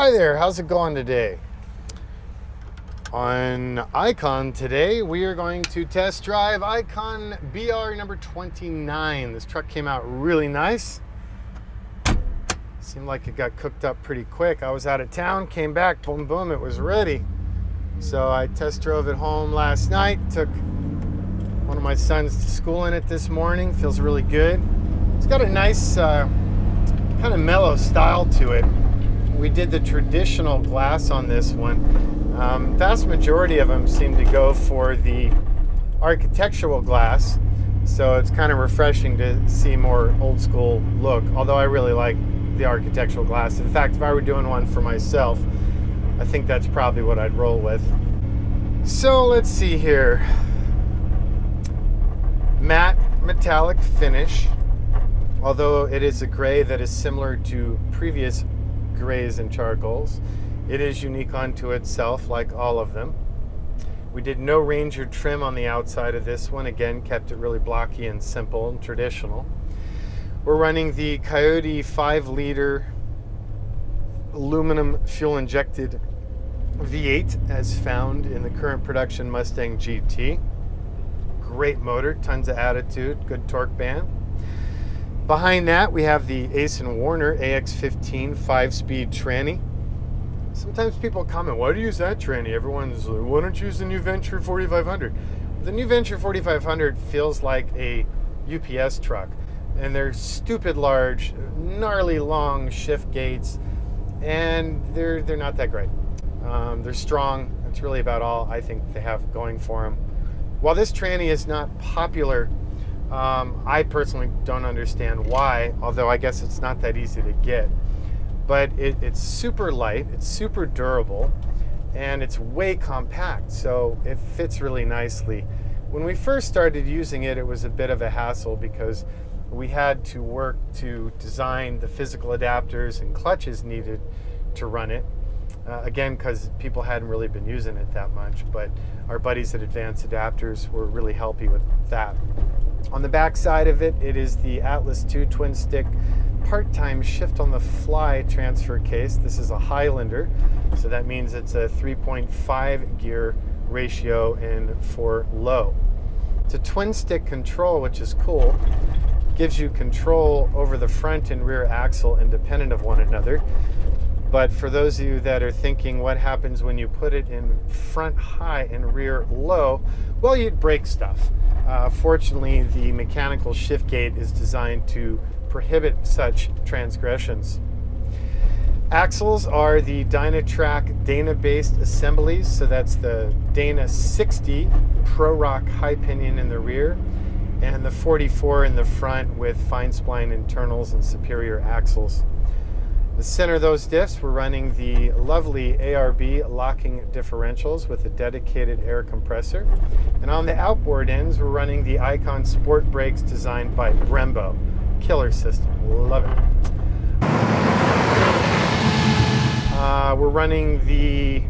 Hi there, how's it going today? On ICON today, we are going to test drive ICON BR number 29. This truck came out really nice. Seemed like it got cooked up pretty quick. I was out of town, came back, boom, boom, it was ready. So I test drove it home last night, took one of my sons to school in it this morning. Feels really good. It's got a nice kind of mellow style to it. We did the traditional glass on this one. Vast majority of them seem to go for the architectural glass, so it's kind of refreshing to see more old school look, although I really like the architectural glass. In fact, if I were doing one for myself, I think that's probably what I'd roll with. So let's see here. Matte metallic finish, although it is a gray that is similar to previous grays and charcoals. It is unique unto itself, like all of them. We did no Ranger trim on the outside of this one. Again, kept it really blocky and simple and traditional. We're running the Coyote 5-liter aluminum fuel-injected V8 as found in the current production Mustang GT. Great motor, tons of attitude, good torque band. Behind that, we have the Ace & Warner AX15 5-speed tranny. Sometimes people comment, why do you use that tranny? Everyone's like, why don't you use the new Venture 4500? The new Venture 4500 feels like a UPS truck. And they're stupid large, gnarly long shift gates, and they're not that great. They're strong. That's really about all I think they have going for them. While this tranny is not popular, I personally don't understand why, although I guess it's not that easy to get. But it's super light, it's super durable, and it's way compact, so it fits really nicely. When we first started using it, it was a bit of a hassle because we had to work to design the physical adapters and clutches needed to run it. Again, because people hadn't really been using it that much, but our buddies at Advanced Adapters were really helpy with that. On the back side of it, it is the Atlas II twin stick part-time shift on the fly transfer case. This is a Highlander, so that means it's a 3.5 gear ratio and for low. It's a twin stick control, which is cool. Gives you control over the front and rear axle independent of one another. But for those of you that are thinking what happens when you put it in front high and rear low, well, you'd break stuff. Fortunately, the mechanical shift gate is designed to prohibit such transgressions. Axles are the Dynatrac Dana-based assemblies, so that's the Dana 60 Pro Rock high pinion in the rear, and the 44 in the front with fine spline internals and superior axles. The center of those diffs, we're running the lovely ARB locking differentials with a dedicated air compressor. And on the outboard ends, we're running the ICON Sport Brakes designed by Brembo. Killer system, love it. We're running the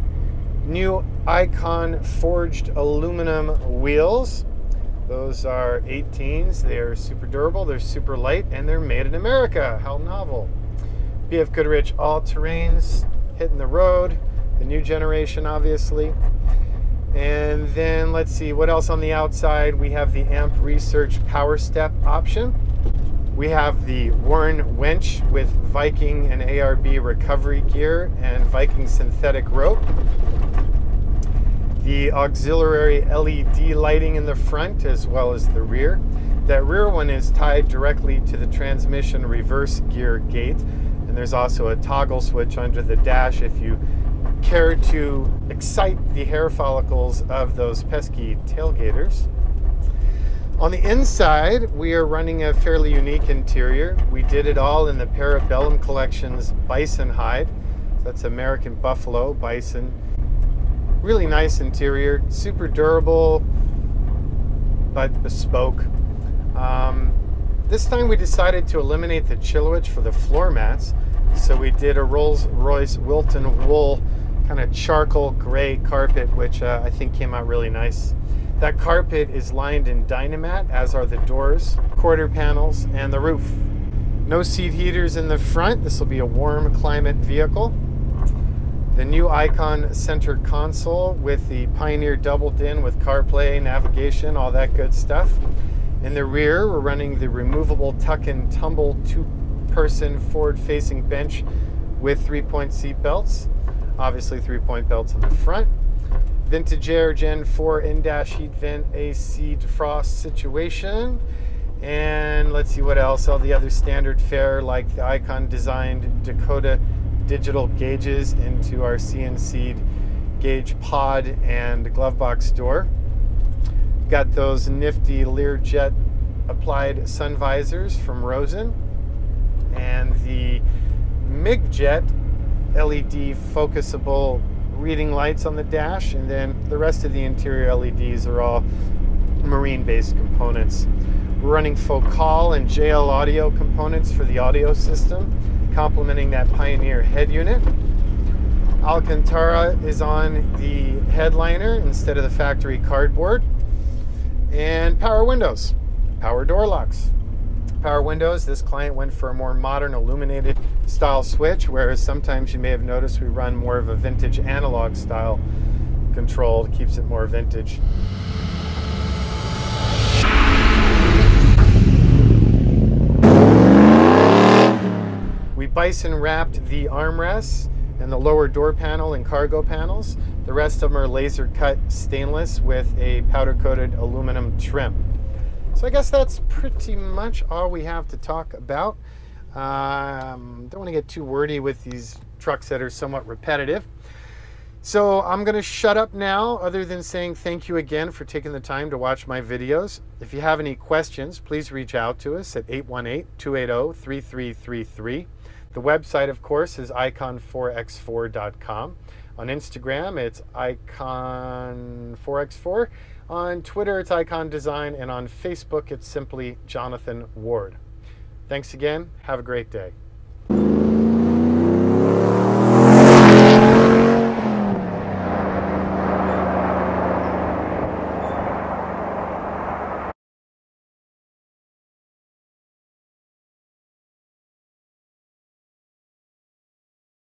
new ICON forged aluminum wheels. Those are 18s, they're super durable, they're super light, and they're made in America. How novel. BF Goodrich all-terrains, hitting the road, the new generation obviously. And then let's see, what else on the outside? We have the AMP Research Power Step option. We have the Warren winch with Viking and ARB recovery gear and Viking synthetic rope. The auxiliary LED lighting in the front as well as the rear. That rear one is tied directly to the transmission reverse gear gate. And there's also a toggle switch under the dash if you care to excite the hair follicles of those pesky tailgaters. On the inside, we are running a fairly unique interior. We did it all in the Parabellum Collection's bison hide. That's American buffalo, bison. Really nice interior, super durable, but bespoke. This time we decided to eliminate the Chilowich for the floor mats. So we did a Rolls-Royce Wilton wool kind of charcoal gray carpet, which I think came out really nice. That carpet is lined in Dynamat, as are the doors, quarter panels, and the roof. No seat heaters in the front. This will be a warm climate vehicle. The new ICON center console with the Pioneer double din with CarPlay, navigation, all that good stuff. In the rear, we're running the removable tuck and tumble 2-person forward-facing bench with 3-point seat belts. Obviously 3-point belts on the front. Vintage Air Gen 4 in-dash heat vent AC defrost situation. And let's see what else. All the other standard fare, like the ICON designed Dakota digital gauges into our CNC'd gauge pod and glove box door. Got those nifty Learjet applied sun visors from Rosen, and the MIGjet LED focusable reading lights on the dash, and then the rest of the interior LEDs are all marine-based components. We're running Focal and JL audio components for the audio system, complementing that Pioneer head unit. Alcantara is on the headliner instead of the factory cardboard. And power windows, power door locks. Power windows, this client went for a more modern illuminated style switch, whereas sometimes you may have noticed we run more of a vintage analog style control. It keeps it more vintage. We bison wrapped the armrests and the lower door panel and cargo panels. The rest of them are laser cut stainless with a powder coated aluminum trim. So I guess that's pretty much all we have to talk about. Don't want to get too wordy with these trucks that are somewhat repetitive. So I'm going to shut up now, other than saying thank you again for taking the time to watch my videos. If you have any questions, please reach out to us at 818-280-3333. The website, of course, is icon4x4.com. On Instagram, it's icon4x4. On Twitter, it's Icon Design. And on Facebook, it's simply Jonathan Ward. Thanks again. Have a great day.